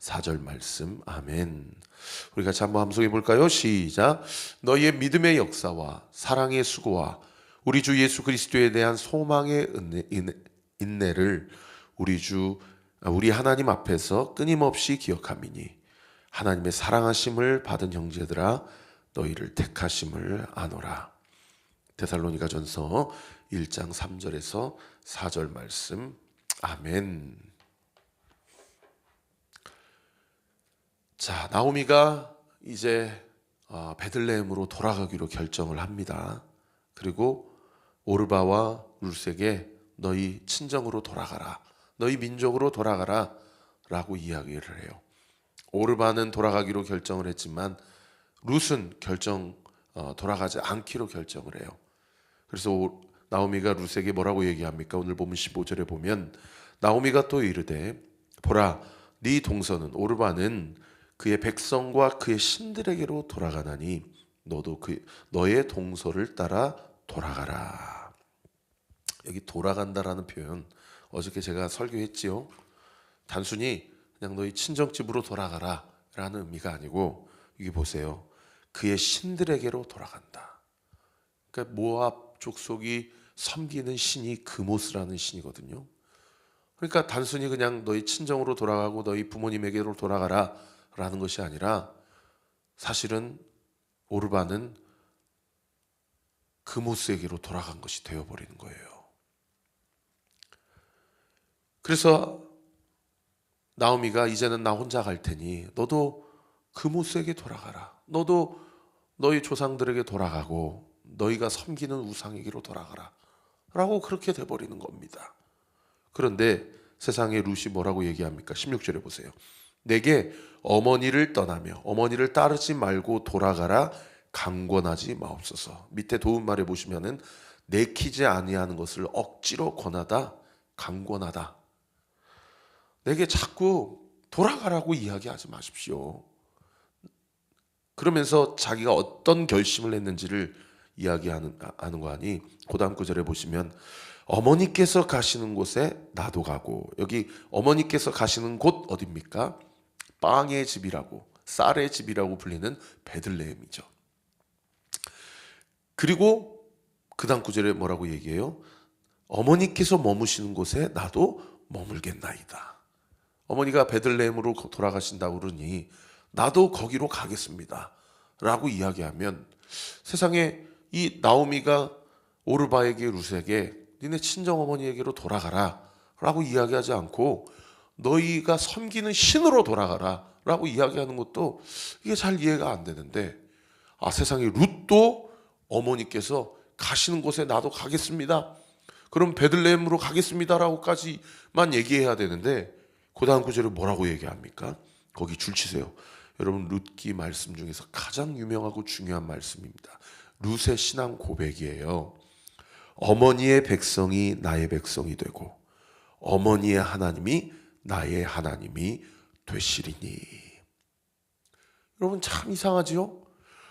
4절 말씀. 아멘. 우리 같이 한번 함송해 볼까요? 시작. 너희의 믿음의 역사와 사랑의 수고와 우리 주 예수 그리스도에 대한 소망의 인내를 우리 하나님 앞에서 끊임없이 기억함이니 하나님의 사랑하심을 받은 형제들아 너희를 택하심을 아노라. 데살로니가전서 1장 3절에서 4절 말씀. 아멘. 자, 나오미가 이제 베들레헴으로 돌아가기로 결정을 합니다. 그리고 오르바와 룻에게 너희 친정으로 돌아가라, 너희 민족으로 돌아가라 라고 이야기를 해요. 오르바는 돌아가기로 결정을 했지만 룻은 돌아가지 않기로 결정을 해요. 그래서 나오미가 룻에게 뭐라고 얘기합니까? 오늘 보면 15절에 보면 나오미가 또 이르되 보라, 네 동서는 오르바는 그의 백성과 그의 신들에게로 돌아가나니 너도 너의 동서를 따라 돌아가라. 여기 돌아간다라는 표현 어저께 제가 설교했지요. 단순히 그냥 너희 친정집으로 돌아가라 라는 의미가 아니고, 여기 보세요. 그의 신들에게로 돌아간다. 그러니까 모압 족속이 섬기는 신이 그모스라는 신이거든요. 그러니까 단순히 그냥 너희 친정으로 돌아가고 너희 부모님에게로 돌아가라 라는 것이 아니라 사실은 오르바는 그모스에게로 돌아간 것이 되어버리는 거예요. 그래서 나오미가 이제는 나 혼자 갈 테니 너도 그모스에게 돌아가라. 너도 너희 조상들에게 돌아가고 너희가 섬기는 우상에게로 돌아가라 라고 그렇게 돼버리는 겁니다. 그런데 세상의 룻이 뭐라고 얘기합니까? 16절에 보세요. 내게 어머니를 떠나며 어머니를 따르지 말고 돌아가라 강권하지 마옵소서. 밑에 도움말에 보시면은 내키지 아니하는 것을 억지로 권하다, 강권하다. 내게 자꾸 돌아가라고 이야기하지 마십시오. 그러면서 자기가 어떤 결심을 했는지를 이야기하는 거 아니, 그 다음 구절에 보시면 어머니께서 가시는 곳에 나도 가고, 여기 어머니께서 가시는 곳 어디입니까? 빵의 집이라고, 쌀의 집이라고 불리는 베들레헴이죠. 그리고 그 다음 구절에 뭐라고 얘기해요? 어머니께서 머무시는 곳에 나도 머물겠나이다. 어머니가 베들레헴으로 돌아가신다고 그러니 나도 거기로 가겠습니다 라고 이야기하면, 세상에 이 나오미가 오르바에게 룻에게 니네 친정어머니에게로 돌아가라 라고 이야기하지 않고 너희가 섬기는 신으로 돌아가라 라고 이야기하는 것도 이게 잘 이해가 안 되는데, 세상에 룻도 어머니께서 가시는 곳에 나도 가겠습니다, 그럼 베들레헴으로 가겠습니다 라고까지만 얘기해야 되는데 그 다음 구절에 뭐라고 얘기합니까? 거기 줄 치세요. 여러분, 룻기 말씀 중에서 가장 유명하고 중요한 말씀입니다. 룻의 신앙 고백이에요. 어머니의 백성이 나의 백성이 되고 어머니의 하나님이 나의 하나님이 되시리니. 여러분, 참 이상하지요?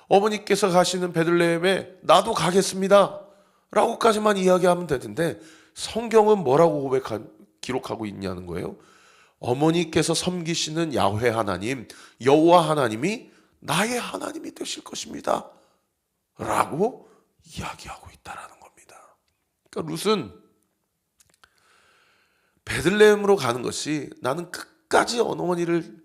어머니께서 가시는 베들레헴에 나도 가겠습니다 라고까지만 이야기하면 되는데 성경은 뭐라고 기록하고 있냐는 거예요. 어머니께서 섬기시는 야훼 하나님, 여호와 하나님이 나의 하나님이 되실 것입니다 라고 이야기하고 있다라는 겁니다. 그러니까 룻은 베들레헴으로 가는 것이 나는 끝까지 어머니를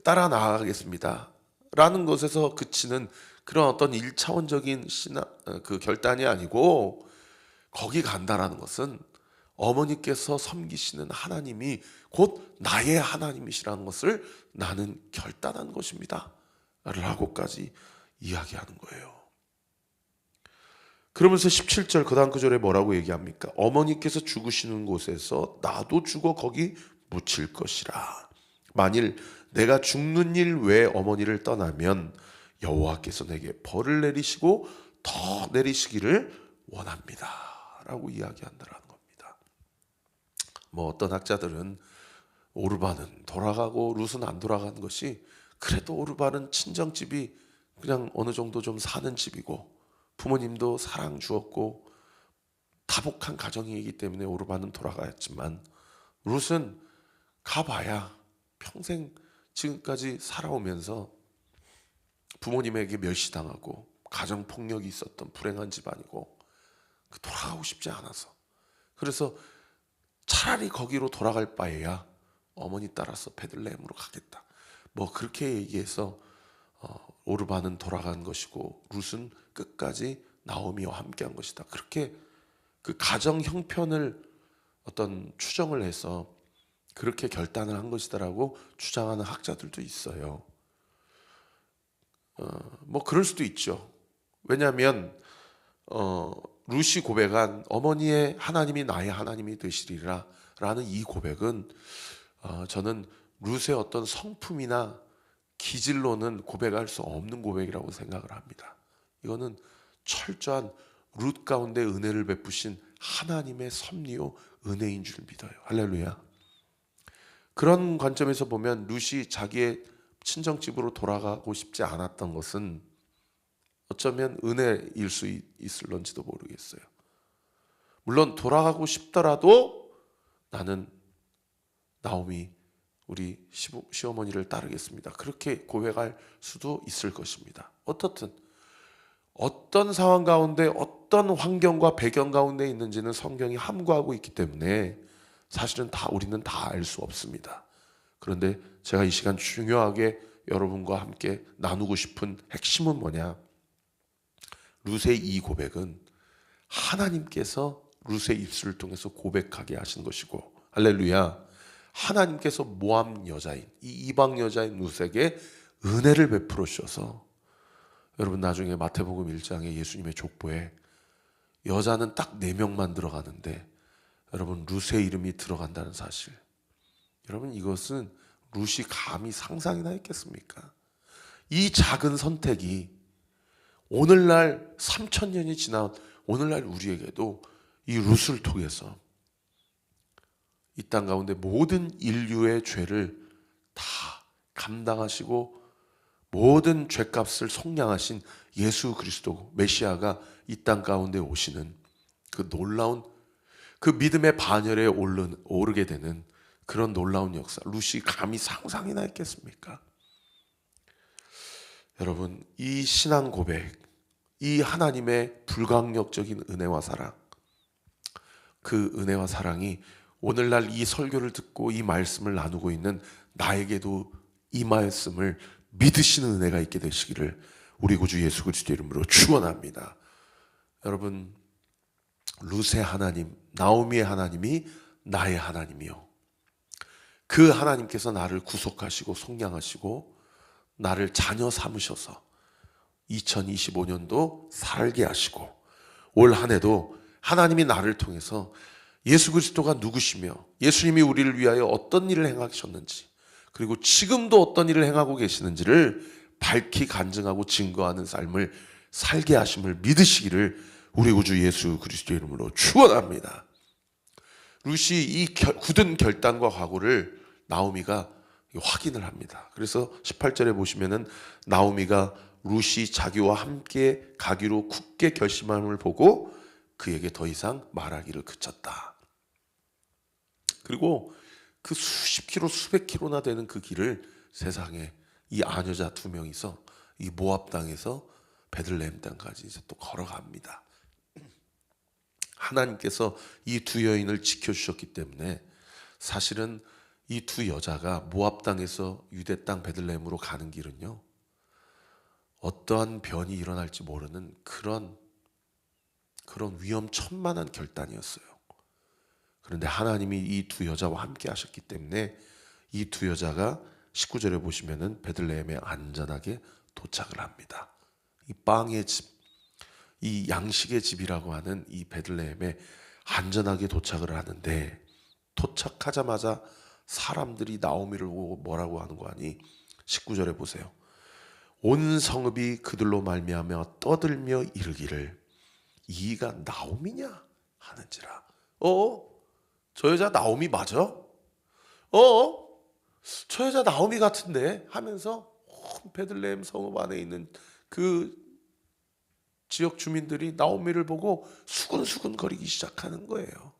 따라 나아가겠습니다 라는 것에서 그치는 그런 어떤 1차원적인 그 결단이 아니고, 거기 간다라는 것은 어머니께서 섬기시는 하나님이 곧 나의 하나님이시라는 것을 나는 결단한 것입니다 라고까지 이야기하는 거예요. 그러면서 17절 그 다음 구절에 뭐라고 얘기합니까? 어머니께서 죽으시는 곳에서 나도 죽어 거기 묻힐 것이라. 만일 내가 죽는 일 외에 어머니를 떠나면 여호와께서 내게 벌을 내리시고 더 내리시기를 원합니다 라고 이야기한다라는 겁니다. 어떤 학자들은 오르바는 돌아가고 룻은 안 돌아가는 것이, 그래도 오르바는 친정집이 그냥 어느 정도 좀 사는 집이고 부모님도 사랑 주었고 다복한 가정이기 때문에 오르바는 돌아가였지만 룻은 가봐야 평생 지금까지 살아오면서 부모님에게 멸시당하고 가정폭력이 있었던 불행한 집안이고 돌아가고 싶지 않아서, 그래서 차라리 거기로 돌아갈 바에야 어머니 따라서 베들레헴으로 가겠다, 뭐 그렇게 얘기해서 오르반은 돌아간 것이고 룻은 끝까지 나오미와 함께한 것이다. 그렇게 그 가정 형편을 어떤 추정을 해서 그렇게 결단을 한 것이다라고 주장하는 학자들도 있어요. 뭐 그럴 수도 있죠. 왜냐하면 룻이 고백한 어머니의 하나님이 나의 하나님이 되시리라 라는 이 고백은 저는 룻의 어떤 성품이나 기질로는 고백할 수 없는 고백이라고 생각을 합니다. 이거는 철저한 룻 가운데 은혜를 베푸신 하나님의 섭리요 은혜인 줄 믿어요. 할렐루야. 그런 관점에서 보면 룻이 자기의 친정집으로 돌아가고 싶지 않았던 것은 어쩌면 은혜일 수 있을런지도 모르겠어요. 물론 돌아가고 싶더라도 나는 나오미 우리 시어머니를 따르겠습니다, 그렇게 고백할 수도 있을 것입니다. 어떻든 어떤 상황 가운데 어떤 환경과 배경 가운데 있는지는 성경이 함구하고 있기 때문에 사실은 우리는 다 알 수 없습니다. 그런데 제가 이 시간 중요하게 여러분과 함께 나누고 싶은 핵심은 뭐냐? 룻의 이 고백은 하나님께서 룻의 입술을 통해서 고백하게 하신 것이고, 할렐루야, 하나님께서 모함 여자인 이 이방 여자인 룻에게 은혜를 베풀어 주셔서, 여러분 나중에 마태복음 1장에 예수님의 족보에 여자는 딱 4명만 들어가는데 여러분 룻의 이름이 들어간다는 사실, 여러분 이것은 룻이 감히 상상이나 했겠습니까? 이 작은 선택이 오늘날 3000년이 지난 오늘날 우리에게도 이 룻을 통해서 이 땅 가운데 모든 인류의 죄를 다 감당하시고 모든 죄값을 속량하신 예수 그리스도 메시아가 이 땅 가운데 오시는 그 놀라운 그 믿음의 반열에 오르게 되는 그런 놀라운 역사, 룻이 감히 상상이나 했겠습니까? 여러분, 이 신앙 고백, 이 하나님의 불강력적인 은혜와 사랑, 그 은혜와 사랑이 오늘날 이 설교를 듣고 이 말씀을 나누고 있는 나에게도 임하였음을 믿으시는 은혜가 있게 되시기를 우리 구주 예수 그리스도 이름으로 축원합니다. 여러분, 룻의 하나님, 나오미의 하나님이 나의 하나님이요, 그 하나님께서 나를 구속하시고 속량하시고 나를 자녀 삼으셔서 2025년도 살게 하시고 올 한 해도 하나님이 나를 통해서 예수 그리스도가 누구시며 예수님이 우리를 위하여 어떤 일을 행하셨는지, 그리고 지금도 어떤 일을 행하고 계시는지를 밝히 간증하고 증거하는 삶을 살게 하심을 믿으시기를 우리 구주 예수 그리스도 이름으로 축원합니다. 룻이 이 굳은 결단과 각오를 나오미가 확인을 합니다. 그래서 18절에 보시면은 나오미가 룻이 자기와 함께 가기로 굳게 결심함을 보고 그에게 더 이상 말하기를 그쳤다. 그리고 그 수십 킬로 수백 킬로나 되는 그 길을 세상에 이 아녀자 2명이서 이 모압 땅에서 베들레헴 땅까지 이제 또 걸어갑니다. 하나님께서 이 두 여인을 지켜주셨기 때문에 사실은 이 두 여자가 모압 땅에서 유대 땅 베들레헴으로 가는 길은요, 어떠한 변이 일어날지 모르는 그런 위험천만한 결단이었어요. 그런데 하나님이 이 두 여자와 함께 하셨기 때문에 이 두 여자가 19절에 보시면은 베들레헴에 안전하게 도착을 합니다. 이 빵의 집, 이 양식의 집이라고 하는 이 베들레헴에 안전하게 도착을 하는데, 도착하자마자 사람들이 나오미를 보고 뭐라고 하는 거 아니? 19절에 보세요. 온 성읍이 그들로 말미암아 떠들며 이르기를 이가 나오미냐 하는지라. 저 여자 나오미 맞아? 저 여자 나오미 같은데 하면서 온 베들레헴 성읍 안에 있는 그 지역 주민들이 나오미를 보고 수근수근 거리기 시작하는 거예요.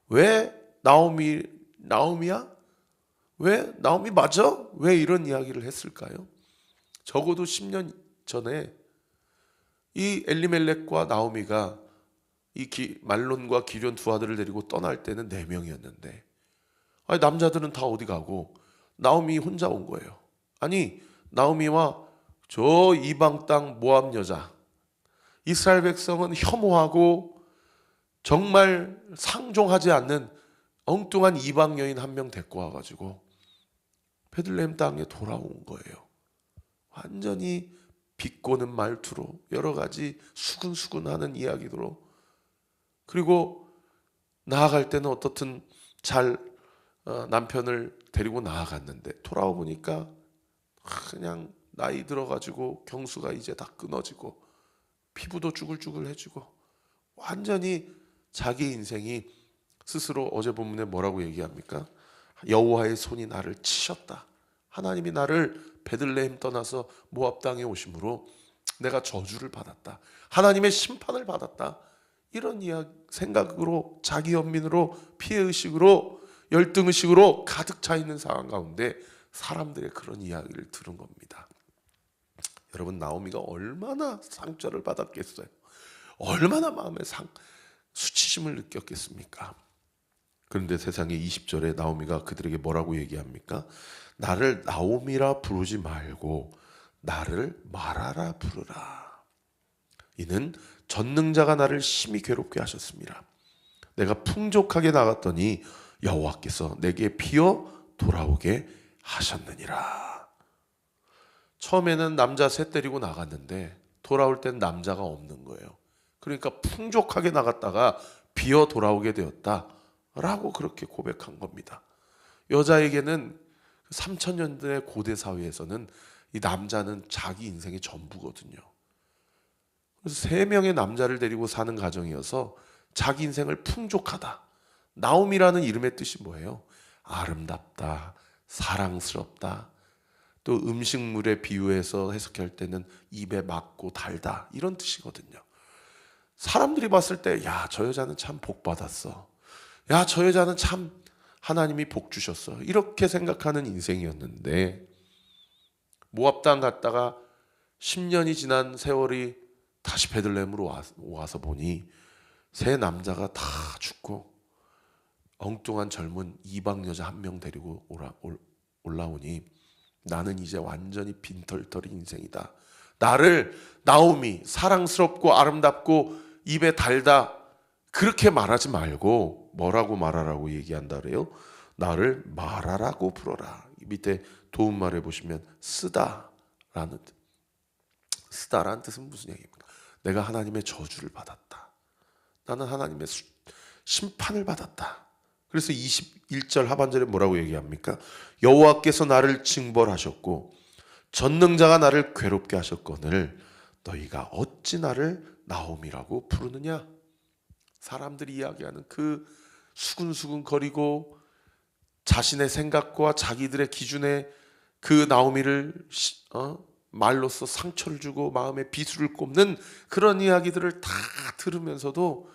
왜 나오미야? 왜? 나오미 맞아? 왜 이런 이야기를 했을까요? 적어도 10년 전에 이 엘리멜렉과 나오미가 말론과 기럨 두 아들을 데리고 떠날 때는 4명이었는데 아니, 남자들은 다 어디 가고 나오미 혼자 온 거예요. 아니, 나오미와 저 이방 땅 모압 여자, 이스라엘 백성은 혐오하고 정말 상종하지 않는 엉뚱한 이방 여인 한 명 데리고 와가지고 베들레헴 땅에 돌아온 거예요. 완전히 비꼬는 말투로, 여러 가지 수근수근하는 이야기로, 그리고 나아갈 때는 어떻든 잘 남편을 데리고 나아갔는데 돌아와 보니까 그냥 나이 들어가지고 경수가 이제 다 끊어지고 피부도 쭈글쭈글해지고 완전히 자기 인생이 스스로, 어제 본문에 뭐라고 얘기합니까? 여호와의 손이 나를 치셨다. 하나님이 나를 베들레헴 떠나서 모압 땅에 오심으로 내가 저주를 받았다. 하나님의 심판을 받았다. 이런 생각으로, 자기 연민으로, 피해의식으로, 열등의식으로 가득 차 있는 상황 가운데 사람들의 그런 이야기를 들은 겁니다. 여러분, 나오미가 얼마나 상처를 받았겠어요? 얼마나 마음에 수치심을 느꼈겠습니까? 그런데 세상에 20절에 나오미가 그들에게 뭐라고 얘기합니까? 나를 나오미라 부르지 말고 나를 마라라 부르라. 이는 전능자가 나를 심히 괴롭게 하셨습니다. 내가 풍족하게 나갔더니 여호와께서 내게 피어 돌아오게 하셨느니라. 처음에는 남자 셋 데리고 나갔는데 돌아올 땐 남자가 없는 거예요. 그러니까 풍족하게 나갔다가 비어 돌아오게 되었다라고 그렇게 고백한 겁니다. 여자에게는 3000년대 고대 사회에서는 이 남자는 자기 인생의 전부거든요. 그래서 3명의 남자를 데리고 사는 가정이어서 자기 인생을 풍족하다. 나옴이라는 이름의 뜻이 뭐예요? 아름답다, 사랑스럽다, 또 음식물에 비유해서 해석할 때는 입에 맞고 달다, 이런 뜻이거든요. 사람들이 봤을 때, 야, 저 여자는 참 복 받았어. 야, 저 여자는 참 하나님이 복 주셨어. 이렇게 생각하는 인생이었는데 모압 땅 갔다가 10년이 지난 세월이 다시 베들레헴으로 와서 보니 세 남자가 다 죽고 엉뚱한 젊은 이방 여자 한 명 데리고 올라오니 나는 이제 완전히 빈털터리 인생이다. 나를 나오미, 사랑스럽고 아름답고 입에 달다, 그렇게 말하지 말고 뭐라고 말하라고 얘기한다 그래요? 나를 마라라고 불어라. 밑에 도움말에 보시면 쓰다라는 뜻은 무슨 얘기입니까? 내가 하나님의 저주를 받았다. 나는 하나님의 심판을 받았다. 그래서 21절 하반절에 뭐라고 얘기합니까? 여호와께서 나를 징벌하셨고 전능자가 나를 괴롭게 하셨거늘 너희가 어찌 나를 나옴이라고 부르느냐? 사람들이 이야기하는 그 수근수근 거리고 자신의 생각과 자기들의 기준에 그 나오미를 말로써 상처를 주고 마음에 비수를 꼽는 그런 이야기들을 다 들으면서도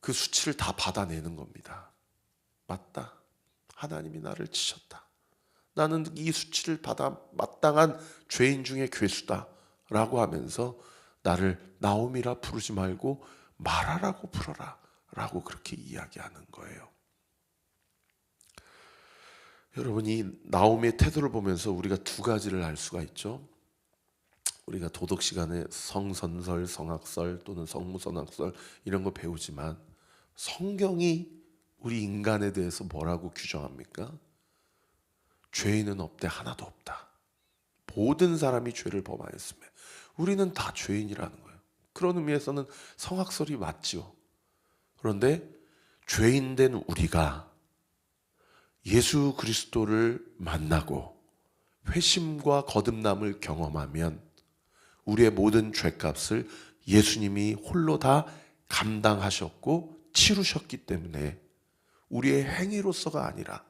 그 수치를 다 받아내는 겁니다. 맞다. 하나님이 나를 치셨다. 나는 이 수치를 받아 마땅한 죄인 중에 괴수다 라고 하면서 나를 나옴이라 부르지 말고 마라라고 불어라 라고 그렇게 이야기하는 거예요. 여러분, 이 나오미의 태도를 보면서 우리가 두 가지를 알 수가 있죠. 우리가 도덕 시간에 성선설, 성학설 또는 성무선학설 이런 거 배우지만 성경이 우리 인간에 대해서 뭐라고 규정합니까? 죄인은 없대, 하나도 없다. 모든 사람이 죄를 범하였으며 우리는 다 죄인이라는 거예요. 그런 의미에서는 성학설이 맞지요. 그런데 죄인된 우리가 예수 그리스도를 만나고 회심과 거듭남을 경험하면 우리의 모든 죄값을 예수님이 홀로 다 감당하셨고 치루셨기 때문에 우리의 행위로서가 아니라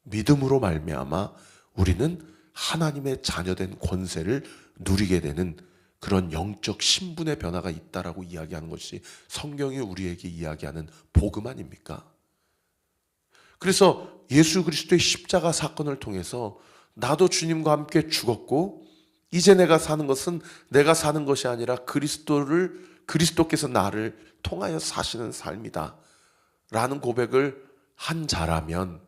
믿음으로 말미암아 우리는 하나님의 자녀된 권세를 누리게 되는 그런 영적 신분의 변화가 있다라고 이야기하는 것이 성경이 우리에게 이야기하는 복음 아닙니까? 그래서 예수 그리스도의 십자가 사건을 통해서 나도 주님과 함께 죽었고 이제 내가 사는 것은 내가 사는 것이 아니라 그리스도께서 나를 통하여 사시는 삶이다 라는 고백을 한 자라면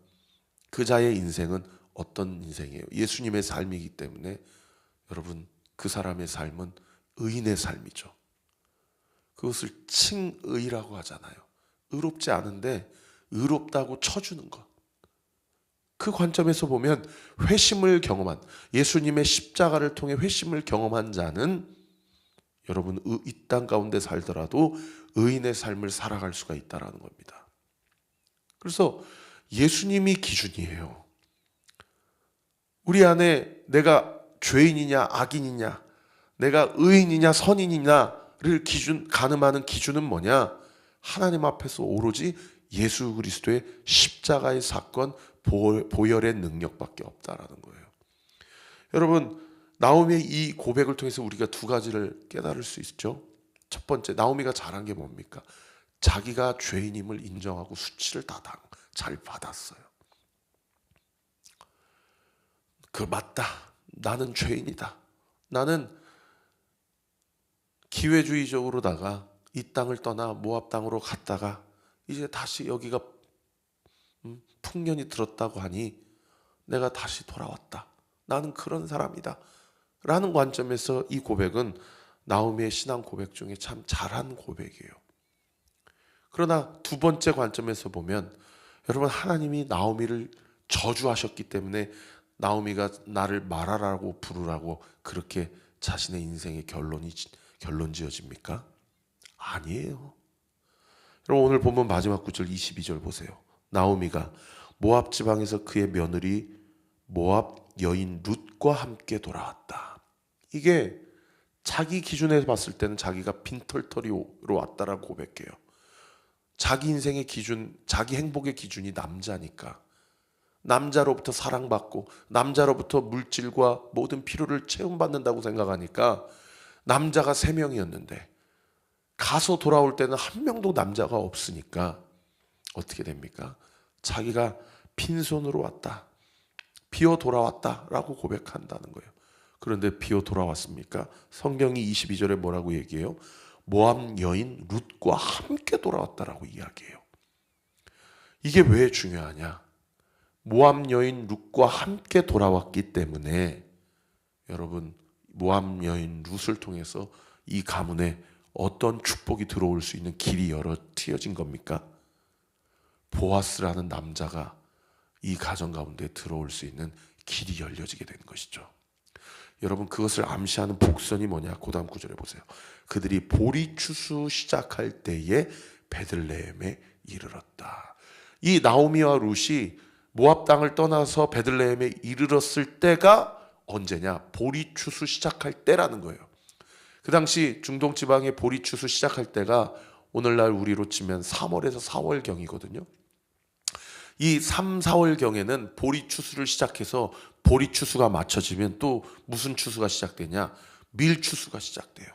그 자의 인생은 어떤 인생이에요? 예수님의 삶이기 때문에 여러분, 그 사람의 삶은 의인의 삶이죠. 그것을 칭의라고 하잖아요. 의롭지 않은데 의롭다고 쳐주는 것. 그 관점에서 보면 회심을 경험한, 예수님의 십자가를 통해 회심을 경험한 자는 여러분, 이 땅 가운데 살더라도 의인의 삶을 살아갈 수가 있다는 겁니다. 그래서 예수님이 기준이에요. 우리 안에 내가 죄인이냐 악인이냐, 내가 의인이냐 선인이냐를 가늠하는 기준은 뭐냐? 하나님 앞에서 오로지 예수 그리스도의 십자가의 사건, 보혈의 능력밖에 없다라는 거예요. 여러분, 나오미의 이 고백을 통해서 우리가 두 가지를 깨달을 수 있죠. 첫 번째, 나오미가 잘한 게 뭡니까? 자기가 죄인임을 인정하고 수치를 다 잘 받았어요. 맞다. 나는 죄인이다. 나는 기회주의적으로다가 이 땅을 떠나 모압 땅으로 갔다가 이제 다시 여기가 풍년이 들었다고 하니 내가 다시 돌아왔다. 나는 그런 사람이다. 라는 관점에서 이 고백은 나오미의 신앙 고백 중에 참 잘한 고백이에요. 그러나 두 번째 관점에서 보면 여러분, 하나님이 나오미를 저주하셨기 때문에 나오미가 나를 말하라고 부르라고 그렇게 자신의 인생의 결론 지어집니까? 아니에요. 여러분, 오늘 보면 마지막 9절 22절 보세요. 나오미가 모압 지방에서 그의 며느리 모압 여인 룻과 함께 돌아왔다. 이게 자기 기준에서 봤을 때는 자기가 빈털터리로 왔다라고 고백해요. 자기 인생의 기준, 자기 행복의 기준이 남자니까, 남자로부터 사랑받고 남자로부터 물질과 모든 필요를 채움받는다고 생각하니까 남자가 3명이었는데 가서 돌아올 때는 한 명도 남자가 없으니까 어떻게 됩니까? 자기가 빈손으로 왔다, 비어 돌아왔다라고 고백한다는 거예요. 그런데 비어 돌아왔습니까? 성경이 22절에 뭐라고 얘기해요? 모압 여인 룻과 함께 돌아왔다라고 이야기해요. 이게 왜 중요하냐? 모압 여인 룻과 함께 돌아왔기 때문에 여러분, 모압 여인 룻을 통해서 이 가문에 어떤 축복이 들어올 수 있는 길이 트여진 겁니까? 보아스라는 남자가 이 가정 가운데 들어올 수 있는 길이 열려지게 되는 것이죠. 여러분, 그것을 암시하는 복선이 뭐냐? 그 다음 구절에 보세요. 그들이 보리 추수 시작할 때에 베들레헴에 이르렀다. 이 나오미와 룻이 모압 땅을 떠나서 베들레헴에 이르렀을 때가 언제냐? 보리 추수 시작할 때라는 거예요. 그 당시 중동 지방의 보리 추수 시작할 때가 오늘날 우리로 치면 3월에서 4월경이거든요. 이 3, 4월경에는 보리 추수를 시작해서 보리 추수가 맞춰지면 또 무슨 추수가 시작되냐? 밀 추수가 시작돼요.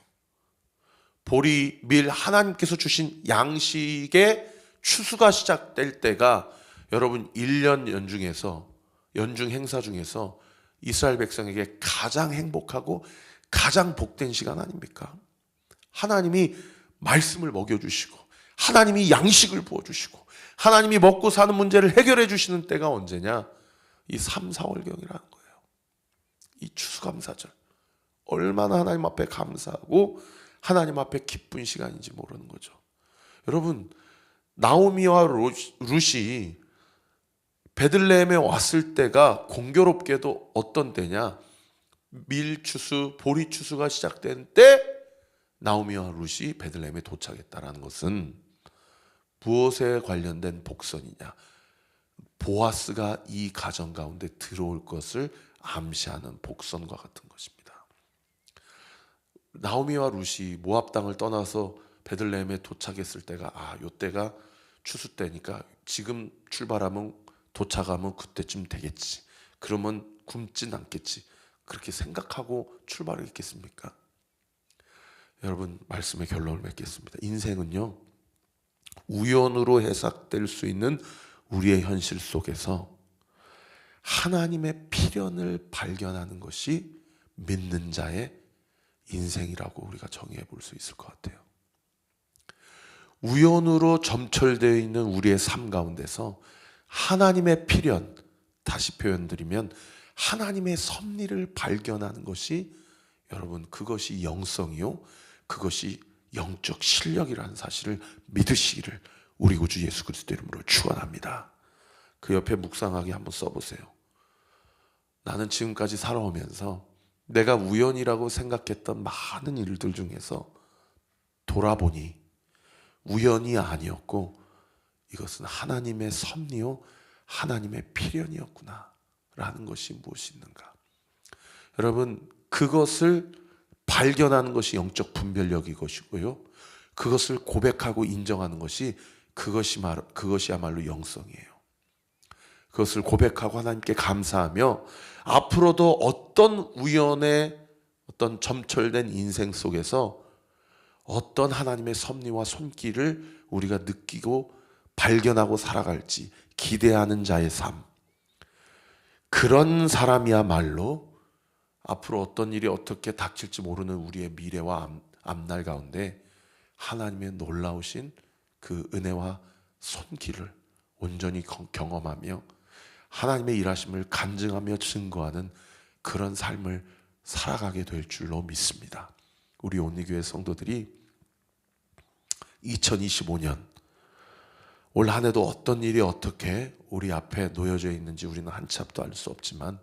보리, 밀, 하나님께서 주신 양식의 추수가 시작될 때가 여러분 1년 연중 행사 중에서 이스라엘 백성에게 가장 행복하고 가장 복된 시간 아닙니까? 하나님이 말씀을 먹여주시고 하나님이 양식을 부어주시고 하나님이 먹고 사는 문제를 해결해 주시는 때가 언제냐? 이 3, 4월경이라는 거예요. 이 추수감사절. 얼마나 하나님 앞에 감사하고 하나님 앞에 기쁜 시간인지 모르는 거죠. 여러분, 나오미와 룻이 베들레헴에 왔을 때가 공교롭게도 어떤 때냐? 밀추수, 보리추수가 시작된 때 나오미와 룻이 베들레헴에 도착했다는 것은 무엇에 관련된 복선이냐? 보아스가 이 가정 가운데 들어올 것을 암시하는 복선과 같은 것입니다. 나오미와 룻이 모압 땅을 떠나서 베들레헴에 도착했을 때가 요때가 추수 때니까 지금 출발하면 도착하면 그때쯤 되겠지. 그러면 굶진 않겠지. 그렇게 생각하고 출발했겠습니까? 여러분, 말씀의 결론을 맺겠습니다. 인생은요, 우연으로 해석될 수 있는 우리의 현실 속에서 하나님의 필연을 발견하는 것이 믿는 자의 인생이라고 우리가 정의해 볼 수 있을 것 같아요. 우연으로 점철되어 있는 우리의 삶 가운데서 하나님의 필연, 다시 표현드리면 하나님의 섭리를 발견하는 것이, 여러분, 그것이 영성이요, 그것이 영적 실력이라는 사실을 믿으시기를 우리 구주 예수 그리스도 이름으로 축원합니다. 그 옆에 묵상하기 한번 써보세요. 나는 지금까지 살아오면서 내가 우연이라고 생각했던 많은 일들 중에서 돌아보니 우연이 아니었고 이것은 하나님의 섭리요, 하나님의 필연이었구나 라는 것이 무엇이 있는가. 여러분, 그것을 발견하는 것이 영적 분별력이 것이고요, 그것을 고백하고 인정하는 것이 그것이야말로 영성이에요. 그것을 고백하고 하나님께 감사하며 앞으로도 어떤 우연의 어떤 점철된 인생 속에서 어떤 하나님의 섭리와 손길을 우리가 느끼고 발견하고 살아갈지 기대하는 자의 삶, 그런 사람이야말로 앞으로 어떤 일이 어떻게 닥칠지 모르는 우리의 미래와 앞날 가운데 하나님의 놀라우신 그 은혜와 손길을 온전히 경험하며 하나님의 일하심을 간증하며 증거하는 그런 삶을 살아가게 될 줄로 믿습니다. 우리 온리교회 성도들이 2025년 올 한 해도 어떤 일이 어떻게 우리 앞에 놓여져 있는지 우리는 한치 앞도 알 수 없지만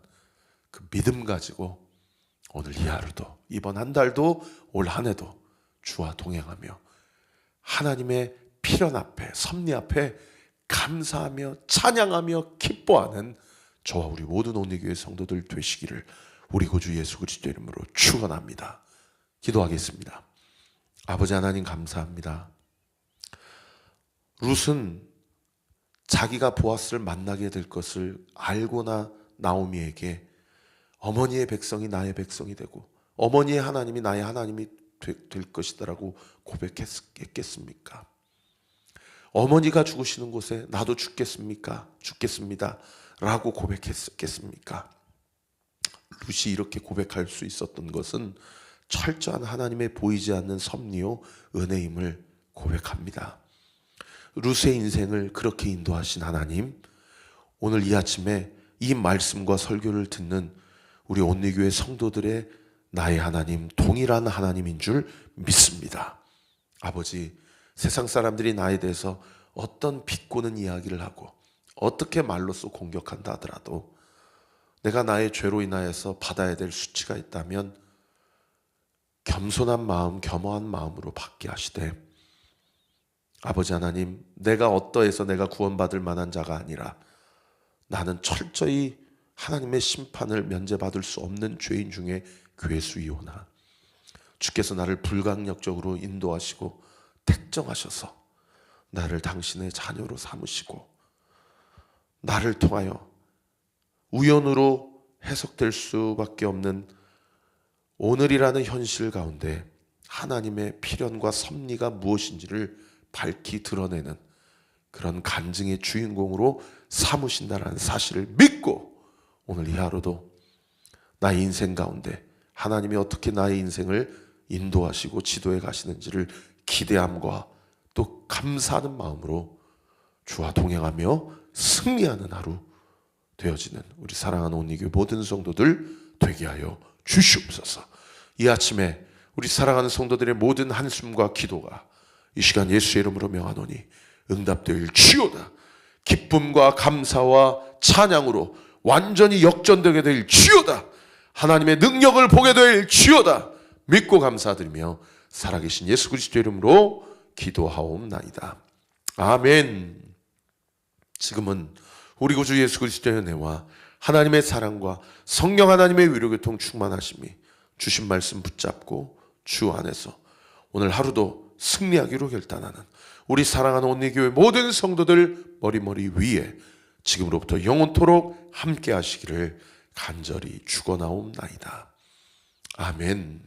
그 믿음 가지고 오늘 이 하루도, 이번 한 달도, 올 한 해도 주와 동행하며 하나님의 필연 앞에, 섭리 앞에 감사하며 찬양하며 기뻐하는 저와 우리 모든 온리교회 성도들 되시기를 우리 구주 예수 그리스도 이름으로 축원합니다. 기도하겠습니다. 아버지 하나님, 감사합니다. 룻은 자기가 보아스를 만나게 될 것을 알고나 나오미에게 어머니의 백성이 나의 백성이 되고 어머니의 하나님이 나의 하나님이 될 것이다라고 고백했겠습니까? 어머니가 죽으시는 곳에 나도 죽겠습니까? 죽겠습니다 라고 고백했겠습니까? 룻이 이렇게 고백할 수 있었던 것은 철저한 하나님의 보이지 않는 섭리요 은혜임을 고백합니다. 룻의 인생을 그렇게 인도하신 하나님, 오늘 이 아침에 이 말씀과 설교를 듣는 우리 온리교회 성도들의 나의 하나님, 동일한 하나님인 줄 믿습니다. 아버지, 세상 사람들이 나에 대해서 어떤 비꼬는 이야기를 하고 어떻게 말로써 공격한다 하더라도 내가 나의 죄로 인하여서 받아야 될 수치가 있다면 겸손한 마음, 겸허한 마음으로 받게 하시되, 아버지 하나님, 내가 어떠해서 내가 구원받을 만한 자가 아니라 나는 철저히 하나님의 심판을 면제받을 수 없는 죄인 중에 괴수이오나 주께서 나를 불강력적으로 인도하시고 택정하셔서 나를 당신의 자녀로 삼으시고 나를 통하여 우연으로 해석될 수밖에 없는 오늘이라는 현실 가운데 하나님의 필연과 섭리가 무엇인지를 밝히 드러내는 그런 간증의 주인공으로 삼으신다는 사실을 믿고 오늘 이 하루도 나의 인생 가운데 하나님이 어떻게 나의 인생을 인도하시고 지도해 가시는지를 기대함과 또 감사하는 마음으로 주와 동행하며 승리하는 하루 되어지는 우리 사랑하는 온리교회 모든 성도들 되게 하여 주시옵소서. 이 아침에 우리 사랑하는 성도들의 모든 한숨과 기도가 이 시간 예수의 이름으로 명하노니 응답되일지어다. 기쁨과 감사와 찬양으로 완전히 역전되게 될지어다. 하나님의 능력을 보게 될지어다. 믿고 감사드리며 살아계신 예수 그리스도 이름으로 기도하옵나이다. 아멘. 지금은 우리 구주 예수 그리스도의 은혜와 하나님의 사랑과 성령 하나님의 위로교통 충만하심이 주신 말씀 붙잡고 주 안에서 오늘 하루도 승리하기로 결단하는 우리 사랑하는 온리교회 모든 성도들 머리 위에 지금으로부터 영원토록 함께 하시기를 간절히 축원하옵나이다. 아멘.